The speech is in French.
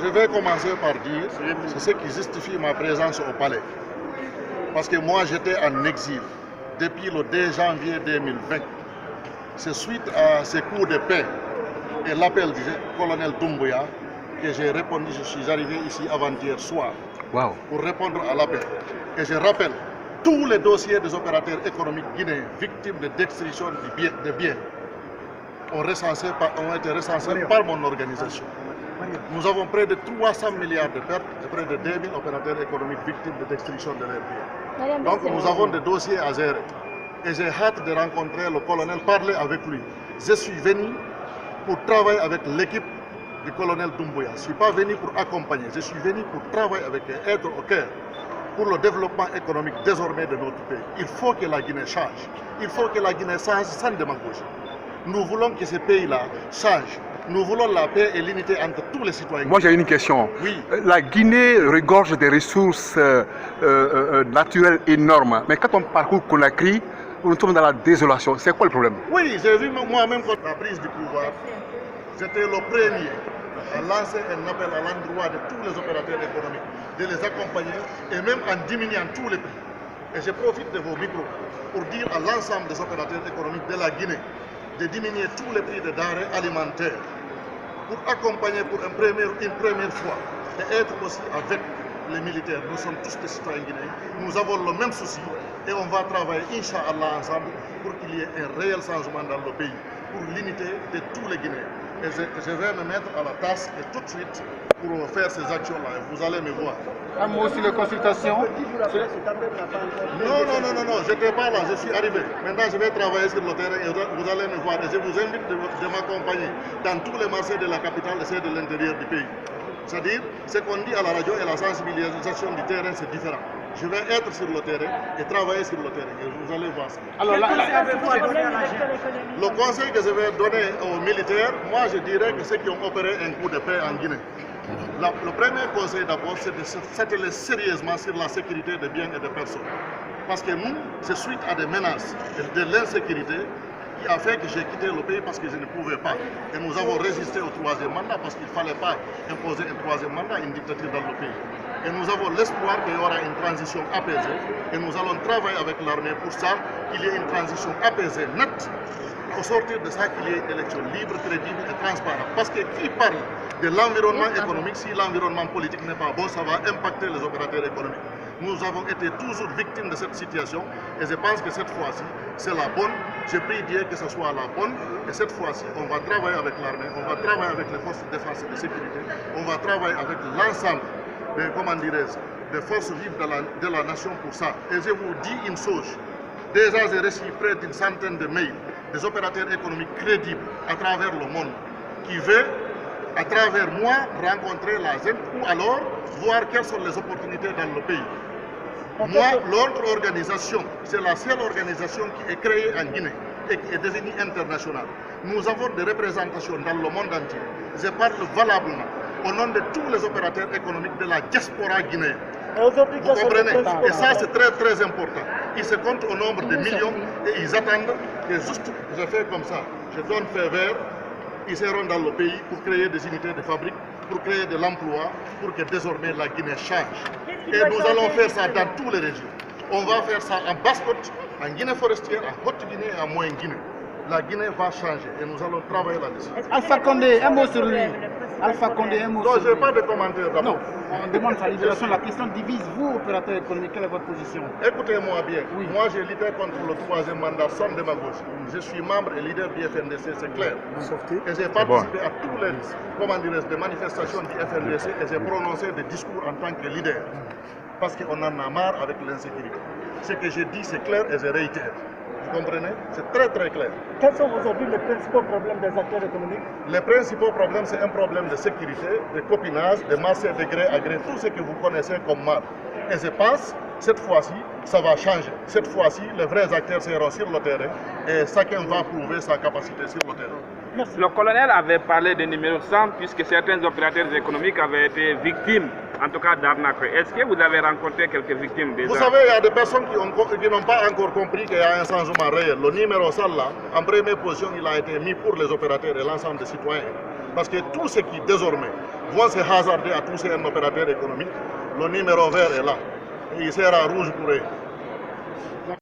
Je vais commencer par dire, c'est ce qui justifie ma présence au palais. Parce que moi, j'étais en exil depuis le 2 janvier 2020. C'est suite à ces coups de paix et l'appel du colonel Doumbouya que j'ai répondu. Je suis arrivé ici avant-hier soir pour répondre à l'appel. Et je rappelle, tous les dossiers des opérateurs économiques guinéens victimes de destruction de biens ont été recensés par mon organisation. Nous avons près de 300 milliards de pertes et près de 2000 opérateurs économiques victimes de destruction de leurs biens. Donc nous avons des dossiers à gérer. Et j'ai hâte de rencontrer le colonel, parler avec lui. Je suis venu pour travailler avec l'équipe du colonel Doumbouya. Je ne suis pas venu pour accompagner, je suis venu pour travailler avec eux, être au cœur pour le développement économique désormais de notre pays. Il faut que la Guinée change. Il faut que la Guinée change sans démagogie. Nous voulons que ce pays-là change. Nous voulons la paix et l'unité entre tous les citoyens. Moi j'ai une question. Oui. La Guinée regorge des ressources naturelles énormes. Mais quand on parcourt Conakry, nous sommes dans la désolation. C'est quoi le problème? Oui, j'ai vu moi-même quand la prise du pouvoir, j'étais le premier à lancer un appel à l'endroit de tous les opérateurs économiques, de les accompagner et même en diminuant tous les prix. Et je profite de vos micros pour dire à l'ensemble des opérateurs économiques de la Guinée de diminuer tous les prix des denrées alimentaires pour accompagner pour une première fois et être aussi avec les militaires. Nous sommes tous des citoyens guinéens, nous avons le même souci et on va travailler, Inch'Allah, ensemble pour qu'il y ait un réel changement dans le pays, pour l'unité de tous les Guinéens. Et je vais me mettre à la tâche et tout de suite pour faire ces actions-là. Vous allez me voir. Un mot sur les consultations. Non, je n'étais pas là, je suis arrivé. Maintenant, je vais travailler sur le terrain et vous allez me voir. Et je vous invite de m'accompagner dans tous les marchés de la capitale et ceux de l'intérieur du pays. C'est-à-dire, ce qu'on dit à la radio et la sensibilisation du terrain, c'est différent. Je vais être sur le terrain et travailler sur le terrain. Et vous allez voir ça. Alors, le conseil que je vais donner aux militaires, moi je dirais que ceux qui ont opéré un coup de paix en Guinée. Le premier conseil d'abord, c'est de s'atteler sérieusement sur la sécurité des biens et des personnes. Parce que nous, c'est suite à des menaces et de l'insécurité qui a fait que j'ai quitté le pays parce que je ne pouvais pas. Et nous avons résisté au troisième mandat parce qu'il ne fallait pas imposer un troisième mandat, une dictature dans le pays. Et nous avons l'espoir qu'il y aura une transition apaisée et nous allons travailler avec l'armée pour ça, qu'il y ait une transition apaisée, nette, au sortir de ça qu'il y ait une élection libre, crédible et transparente. Parce que qui parle de l'environnement économique, si l'environnement politique n'est pas bon, ça va impacter les opérateurs économiques. Nous avons été toujours victimes de cette situation et je pense que cette fois-ci, c'est la bonne. Je prie Dieu que ce soit la bonne et cette fois-ci, on va travailler avec l'armée, on va travailler avec les forces de défense et de sécurité, on va travailler avec l'ensemble des forces vives de la nation pour ça. Et je vous dis une chose, déjà j'ai reçu près d'une centaine de mails des opérateurs économiques crédibles à travers le monde qui veulent, à travers moi, rencontrer la ZEN ou alors voir quelles sont les opportunités dans le pays. Moi, l'autre organisation, c'est la seule organisation qui est créée en Guinée et qui est devenue internationale. Nous avons des représentations dans le monde entier. Je parle valablement au nom de tous les opérateurs économiques de la diaspora guinéenne. Vous comprenez? Et ça, c'est très très important. Ils se comptent au nombre de millions et ils attendent que juste je fais comme ça. Je donne feu vert, ils seront dans le pays pour créer des unités de fabrique, pour créer de l'emploi, pour que désormais la Guinée change. Et nous allons faire ça dans toutes les régions. On va faire ça en Basse-Côte, en Guinée forestière, en Haute-Guinée et en Moyenne-Guinée. La Guinée va changer et nous allons travailler là-dessus. Alpha Condé, un mot sur lui. Alpha Condé, un mot sur lui. Non, je n'ai pas de commentaires d'abord. Non, on demande sa libération. La question divise, vous, opérateur économique, quelle est votre position? Écoutez-moi bien. Oui. Moi, j'ai lutté contre le troisième mandat sans démagogie. Je suis membre et leader du FNDC, c'est clair. Et j'ai participé à tous les manifestations du FNDC et j'ai prononcé des discours en tant que leader. Parce qu'on en a marre avec l'insécurité. Ce que j'ai dit, c'est clair et je réitère. Vous comprenez? C'est très très clair. Quels sont aujourd'hui les principaux problèmes des acteurs économiques? Les principaux problèmes, c'est un problème de sécurité, de copinage, de marché de gré à gré, tout ce que vous connaissez comme mal. Et je pense, cette fois-ci, ça va changer. Cette fois-ci, les vrais acteurs seront sur le terrain et chacun va prouver sa capacité sur le terrain. Merci. Le colonel avait parlé de numéro 100 puisque certains opérateurs économiques avaient été victimes, en tout cas d'arnaque. Est-ce que vous avez rencontré quelques victimes déjà? Vous savez, il y a des personnes qui n'ont pas encore compris qu'il y a un changement réel. Le numéro 100 là, en première position, il a été mis pour les opérateurs et l'ensemble des citoyens. Parce que tout ce qui désormais vont se hasarder à toucher un opérateur économique, le numéro vert est là. Et il sera rouge pour eux.